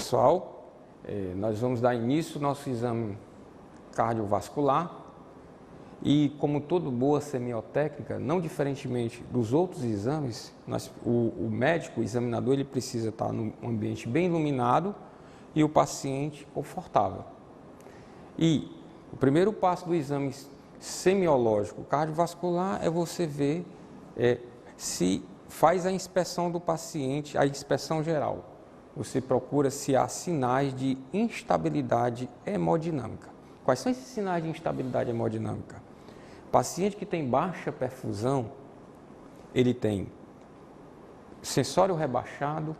pessoal, nós vamos dar início ao nosso exame cardiovascular e, como toda boa semiotécnica, não diferentemente dos outros exames, o médico, o examinador, ele precisa estar num ambiente bem iluminado e o paciente confortável. E o primeiro passo do exame semiológico cardiovascular é você ver se faz a inspeção do paciente, a inspeção geral. Você procura se há sinais de instabilidade hemodinâmica. Quais são esses sinais de instabilidade hemodinâmica? Paciente que tem baixa perfusão, ele tem sensório rebaixado,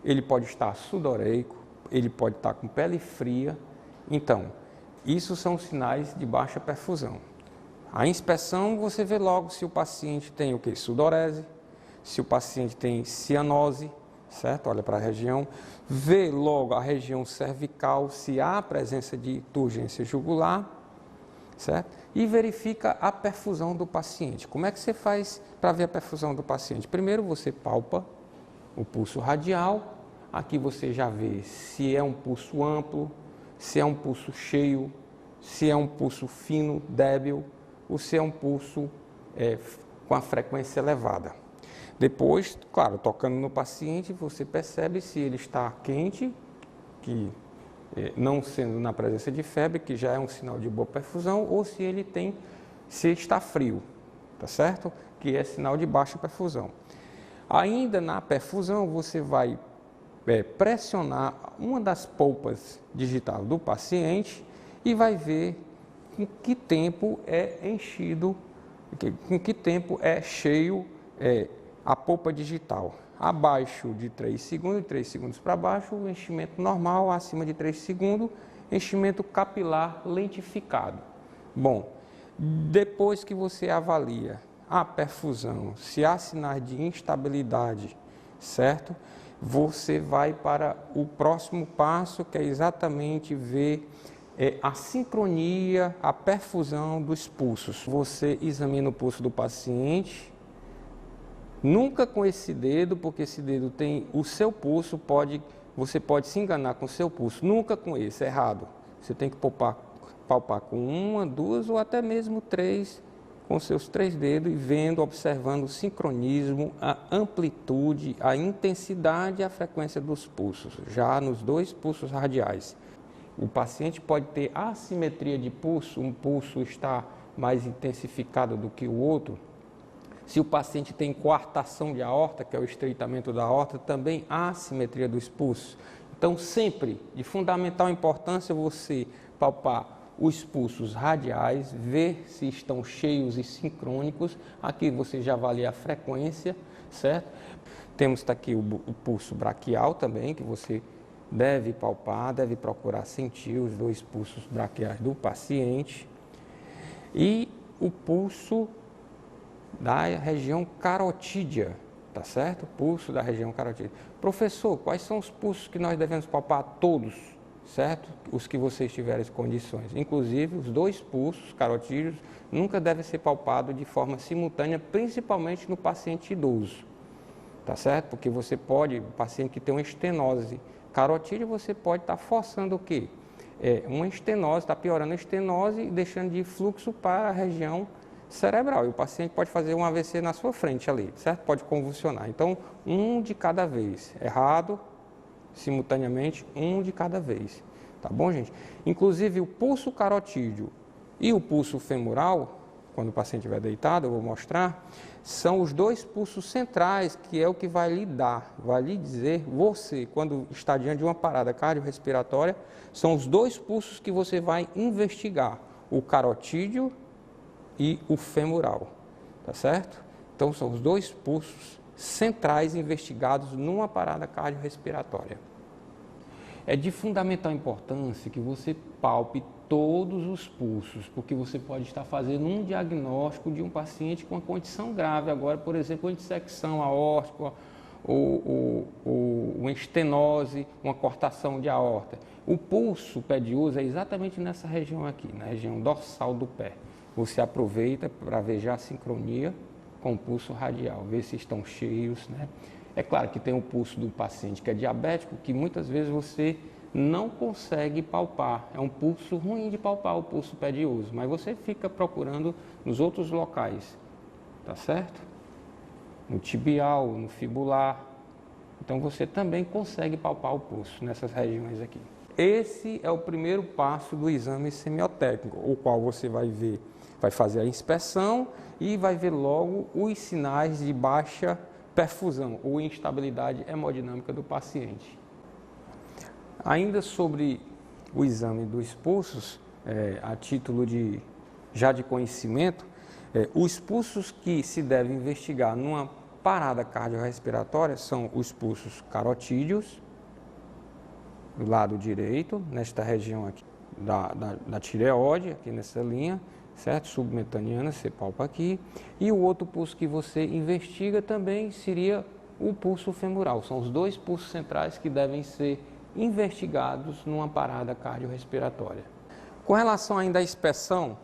ele pode estar sudoreico, ele pode estar com pele fria. Então, isso são sinais de baixa perfusão. A inspeção, você vê logo se o paciente tem o quê? Sudorese, se o paciente tem cianose, certo? Olha para a região, vê logo a região cervical, se há presença de turgência jugular, certo? E verifica a perfusão do paciente. Como é que você faz para ver a perfusão do paciente? Primeiro você palpa o pulso radial, aqui você já vê se é um pulso amplo, se é um pulso cheio, se é um pulso fino, débil, ou se é um pulso com a frequência elevada. Depois, claro, tocando no paciente, você percebe se ele está quente, que não sendo na presença de febre, que já é um sinal de boa perfusão, ou se está frio, tá certo? Que é sinal de baixa perfusão. Ainda na perfusão, você vai pressionar uma das polpas digitais do paciente e vai ver com que tempo é enchido, com que tempo é cheio a polpa digital. Abaixo de 3 segundos, 3 segundos para baixo, o enchimento normal, acima de 3 segundos, enchimento capilar lentificado. Bom, depois que você avalia a perfusão, se há sinais de instabilidade, certo? Você vai para o próximo passo, que é exatamente ver a sincronia, a perfusão dos pulsos. Você examina o pulso do paciente, nunca com esse dedo, porque esse dedo tem o seu pulso, você pode se enganar com o seu pulso, nunca com esse, é errado. Você tem que palpar com 1, 2 ou até mesmo 3, com seus 3 dedos e vendo, observando o sincronismo, a amplitude, a intensidade e a frequência dos pulsos, já nos 2 pulsos radiais. O paciente pode ter assimetria de pulso, um pulso está mais intensificado do que o outro. Se o paciente tem coartação de aorta, que é o estreitamento da aorta, também há assimetria dos pulsos. Então, sempre de fundamental importância você palpar os pulsos radiais, ver se estão cheios e sincrônicos. Aqui você já avalia a frequência, certo? Temos aqui o pulso braquial também, que você deve palpar, deve procurar sentir os 2 pulsos braquiais do paciente. E o pulso da região carotídea, tá certo? Pulso da região carotídea. Professor, quais são os pulsos que nós devemos palpar? Todos, certo? Os que vocês tiverem condições. Inclusive, os 2 pulsos carotídeos nunca devem ser palpados de forma simultânea, principalmente no paciente idoso, tá certo? Porque o paciente que tem uma estenose carotídea, você pode estar forçando o quê? Uma estenose, está piorando a estenose e deixando de fluxo para a região cerebral. E o paciente pode fazer um AVC na sua frente ali, certo? Pode convulsionar. Então, 1 de cada vez. Errado, simultaneamente, 1 de cada vez. Tá bom, gente? Inclusive, o pulso carotídeo e o pulso femoral, quando o paciente estiver deitado, eu vou mostrar, são os 2 pulsos centrais, que é o que vai lhe dizer, você, quando está diante de uma parada cardiorrespiratória, são os 2 pulsos que você vai investigar, o carotídeo e o femoral, tá certo? Então, são os 2 pulsos centrais investigados numa parada cardiorrespiratória. É de fundamental importância que você palpe todos os pulsos, porque você pode estar fazendo um diagnóstico de um paciente com uma condição grave, agora, por exemplo, uma dissecção aórtica, ou uma estenose, uma cortação de aorta. O pulso pé de uso é exatamente nessa região aqui, na região dorsal do pé. Você aproveita para ver já a sincronia com o pulso radial, ver se estão cheios, né? É claro que tem o pulso do paciente que é diabético, que muitas vezes você não consegue palpar. É um pulso ruim de palpar, o pulso pé de uso, mas você fica procurando nos outros locais, tá certo? No tibial, no fibular. Então você também consegue palpar o pulso nessas regiões aqui. Esse é o primeiro passo do exame semiotécnico, o qual você vai ver, vai fazer a inspeção e vai ver logo os sinais de baixa perfusão ou instabilidade hemodinâmica do paciente. Ainda sobre o exame dos pulsos, a título já de conhecimento, os pulsos que se deve investigar numa parada cardiorrespiratória são os pulsos carotídeos, do lado direito, nesta região aqui da tireoide, aqui nessa linha, certo? Submetaniana, você palpa aqui. E o outro pulso que você investiga também seria o pulso femoral. São os dois pulsos centrais que devem ser investigados numa parada cardiorrespiratória. Com relação ainda à inspeção,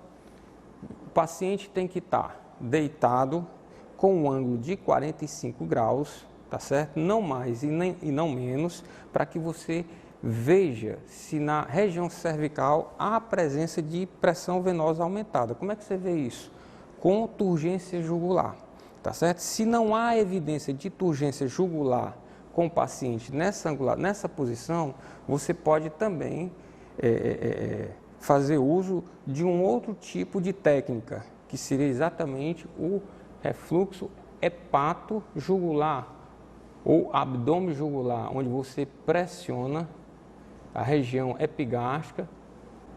o paciente tem que estar deitado com um ângulo de 45 graus, tá certo? Não mais e não menos, para que você veja se na região cervical há a presença de pressão venosa aumentada. Como é que você vê isso? Com turgência jugular, tá certo? Se não há evidência de turgência jugular com o paciente nessa posição, você pode também fazer uso de um outro tipo de técnica, que seria exatamente o refluxo hepato-jugular ou abdômen jugular, onde você pressiona a região epigástrica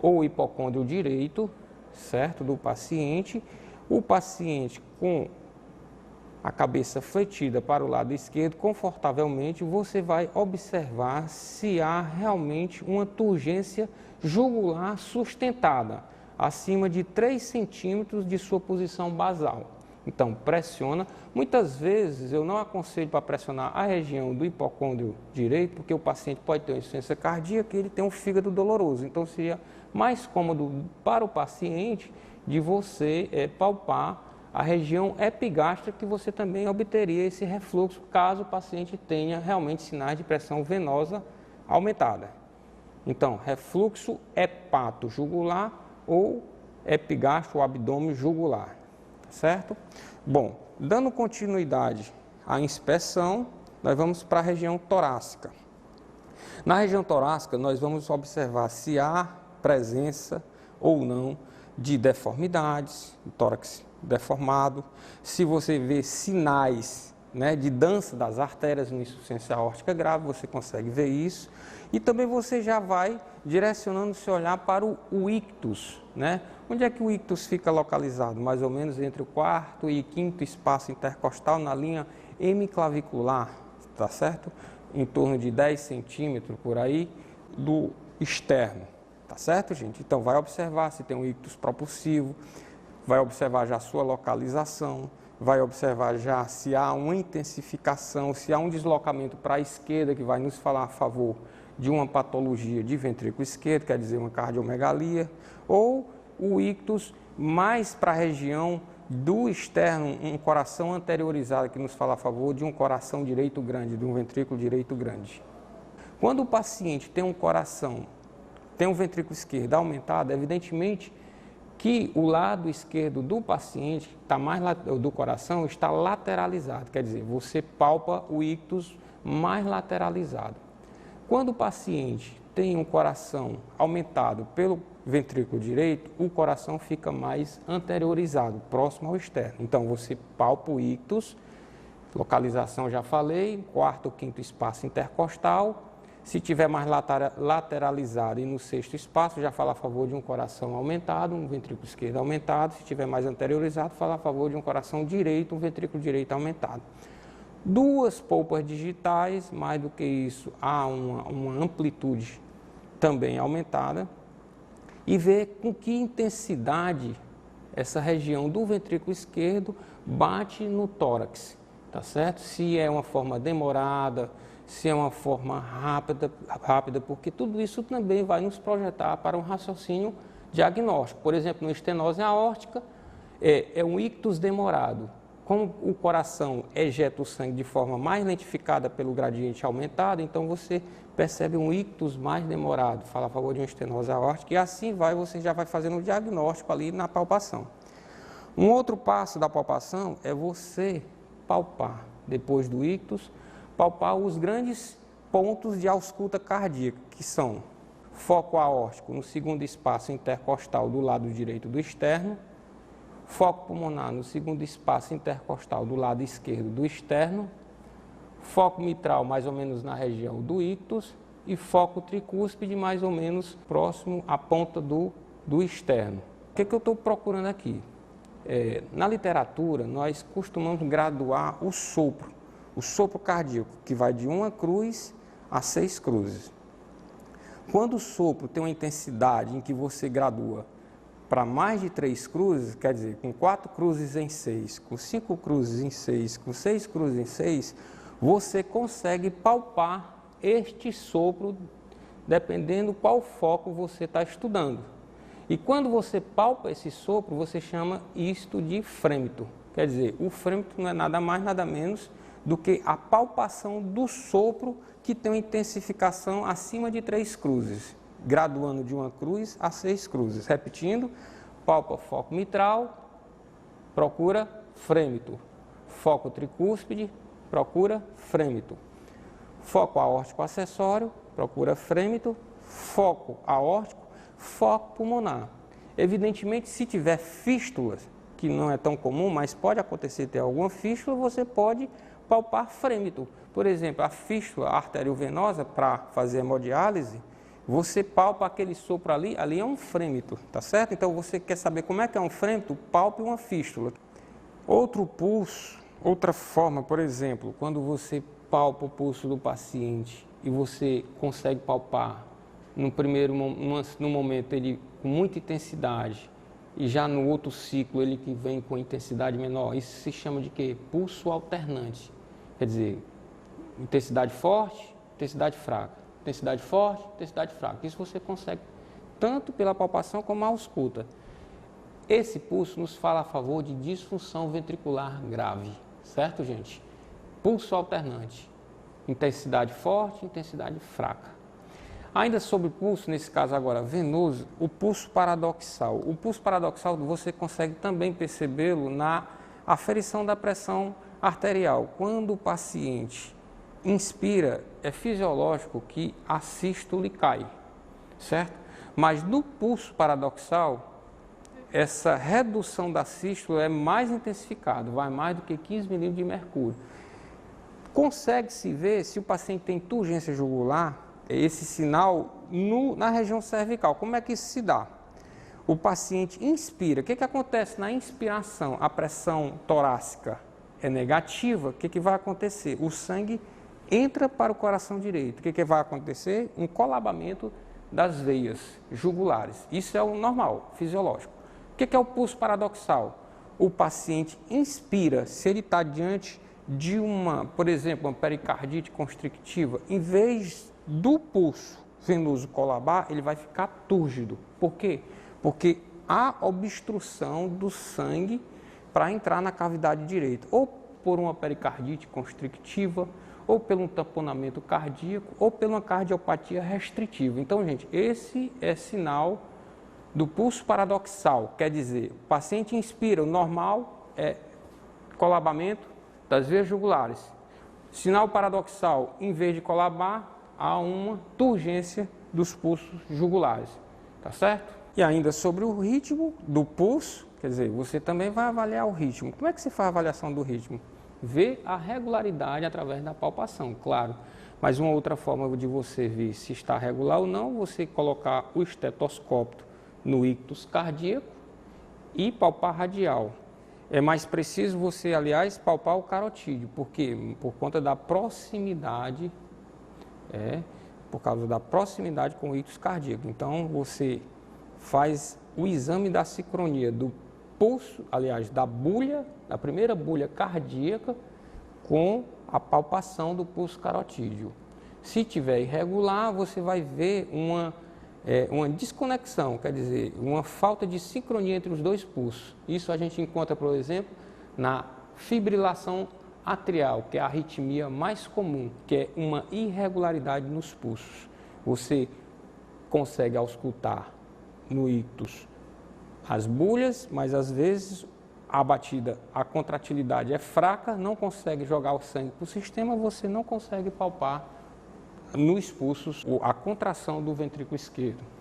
ou hipocôndrio direito, certo, do paciente. O paciente com a cabeça fletida para o lado esquerdo, confortavelmente, você vai observar se há realmente uma turgência jugular sustentada, acima de 3 centímetros de sua posição basal. Então, pressiona. Muitas vezes eu não aconselho para pressionar a região do hipocôndrio direito, porque o paciente pode ter uma insuficiência cardíaca e ele tem um fígado doloroso. Então, seria mais cômodo para o paciente de você palpar a região epigástrica, que você também obteria esse refluxo, caso o paciente tenha realmente sinais de pressão venosa aumentada. Então, refluxo hepato-jugular ou epigástrico ou abdômen jugular. Certo? Bom, dando continuidade à inspeção, nós vamos para a região torácica. Na região torácica, nós vamos observar se há presença ou não de deformidades, tórax deformado, se você vê sinais, né, de dança das artérias no insuficiência aórtica grave, você consegue ver isso. E também você já vai direcionando seu olhar para o ictus, né? Onde é que o ictus fica localizado? Mais ou menos entre o 4º e 5º espaço intercostal, na linha hemiclavicular, tá certo? Em torno de 10 centímetros por aí do externo, tá certo, gente? Então vai observar se tem um ictus propulsivo, vai observar já a sua localização, vai observar já se há uma intensificação, se há um deslocamento para a esquerda, que vai nos falar a favor de uma patologia de ventrículo esquerdo, quer dizer, uma cardiomegalia, ou o ictus mais para a região do externo, um coração anteriorizado, que nos fala a favor de um coração direito grande, de um ventrículo direito grande. Quando o paciente tem um coração, tem um ventrículo esquerdo aumentado, evidentemente que o lado esquerdo do paciente, do coração, está lateralizado, quer dizer, você palpa o ictus mais lateralizado. Quando o paciente tem um coração aumentado pelo ventrículo direito, o coração fica mais anteriorizado, próximo ao externo. Então, você palpa o ictus, localização já falei, 4º ou 5º espaço intercostal. Se tiver mais lateralizado e no 6º espaço, já fala a favor de um coração aumentado, um ventrículo esquerdo aumentado. Se tiver mais anteriorizado, fala a favor de um coração direito, um ventrículo direito aumentado. 2 polpas digitais, mais do que isso, há uma amplitude também aumentada. E ver com que intensidade essa região do ventrículo esquerdo bate no tórax, tá certo? Se é uma forma demorada, se é uma forma rápida, porque tudo isso também vai nos projetar para um raciocínio diagnóstico. Por exemplo, no estenose aórtica, é um ictus demorado. como o coração ejeta o sangue de forma mais lentificada pelo gradiente aumentado, então você percebe um ictus mais demorado, fala a favor de uma estenose aórtica, e assim você já vai fazendo o diagnóstico ali na palpação. Um outro passo da palpação é você palpar, depois do ictus, palpar os grandes pontos de ausculta cardíaca, que são foco aórtico no segundo espaço intercostal do lado direito do externo, foco pulmonar no segundo espaço intercostal do lado esquerdo do externo, foco mitral mais ou menos na região do ictus e foco tricúspide mais ou menos próximo à ponta do externo. O que eu estou procurando aqui? Na literatura, nós costumamos graduar o sopro cardíaco, que vai de 1 cruz a 6 cruzes. Quando o sopro tem uma intensidade em que você gradua para mais de 3 cruzes, quer dizer, com 4 cruzes em 6, com 5 cruzes em 6, com 6 cruzes em 6, você consegue palpar este sopro, dependendo qual foco você está estudando. E quando você palpa esse sopro, você chama isto de frêmito. Quer dizer, o frêmito não é nada mais, nada menos do que a palpação do sopro que tem uma intensificação acima de 3 cruzes, graduando de 1 cruz a 6 cruzes. Repetindo, palpa foco mitral, procura frêmito. Foco tricúspide, procura frêmito. Foco aórtico acessório, procura frêmito. Foco aórtico, foco pulmonar. Evidentemente, se tiver fístulas, que não é tão comum, mas pode acontecer ter alguma fístula, você pode palpar frêmito. Por exemplo, a fístula arteriovenosa, para fazer hemodiálise, você palpa aquele sopro ali é um frêmito, tá certo? Então, você quer saber como é que é um frêmito? Palpe uma fístula. Outro pulso, outra forma, por exemplo, quando você palpa o pulso do paciente e você consegue palpar no momento ele com muita intensidade e já no outro ciclo ele que vem com intensidade menor, isso se chama de quê? Pulso alternante. Quer dizer, intensidade forte, intensidade fraca. Intensidade forte, intensidade fraca. Isso você consegue tanto pela palpação como a ausculta. Esse pulso nos fala a favor de disfunção ventricular grave, certo, gente? Pulso alternante. Intensidade forte, intensidade fraca. Ainda sobre pulso, nesse caso agora venoso, o pulso paradoxal. O pulso paradoxal você consegue também percebê-lo na aferição da pressão arterial. Quando o paciente inspira, é fisiológico que a sístole cai, certo? Mas no pulso paradoxal, essa redução da sístole é mais intensificada, vai mais do que 15 milímetros de mercúrio. Consegue-se ver se o paciente tem turgência jugular, esse sinal na região cervical. Como é que isso se dá? O paciente inspira. O que acontece na inspiração? A pressão torácica é negativa. O que vai acontecer? O sangue entra para o coração direito. O que vai acontecer? Um colabamento das veias jugulares. Isso é o normal, fisiológico. O que é o pulso paradoxal? O paciente inspira. Se ele está diante de por exemplo, uma pericardite constrictiva, em vez do pulso venoso colabar, ele vai ficar túrgido. Por quê? Porque há obstrução do sangue para entrar na cavidade direita, ou por uma pericardite constrictiva, ou pelo um tamponamento cardíaco, ou pela uma cardiopatia restritiva. Então, gente, esse é sinal do pulso paradoxal, quer dizer, o paciente inspira, o normal é colabamento das veias jugulares. Sinal paradoxal, em vez de colabar, há uma turgência dos pulsos jugulares, tá certo? E ainda sobre o ritmo do pulso, quer dizer, você também vai avaliar o ritmo. Como é que se faz a avaliação do ritmo? Ver a regularidade através da palpação, claro. Mas uma outra forma de você ver se está regular ou não, você colocar o estetoscópio no ictus cardíaco e palpar radial. É mais preciso você, aliás, palpar o carotídeo, porque por conta da proximidade, por causa da proximidade com o ictus cardíaco. Então, você faz o exame da sincronia do pulso, aliás, da primeira bulha cardíaca com a palpação do pulso carotídeo. Se tiver irregular, você vai ver uma desconexão, quer dizer, uma falta de sincronia entre os dois pulsos. Isso a gente encontra, por exemplo, na fibrilação atrial, que é a arritmia mais comum, que é uma irregularidade nos pulsos. Você consegue auscultar no ictus as bulhas, mas às vezes a batida, a contratilidade é fraca, não consegue jogar o sangue para o sistema, você não consegue palpar nos pulsos a contração do ventrículo esquerdo.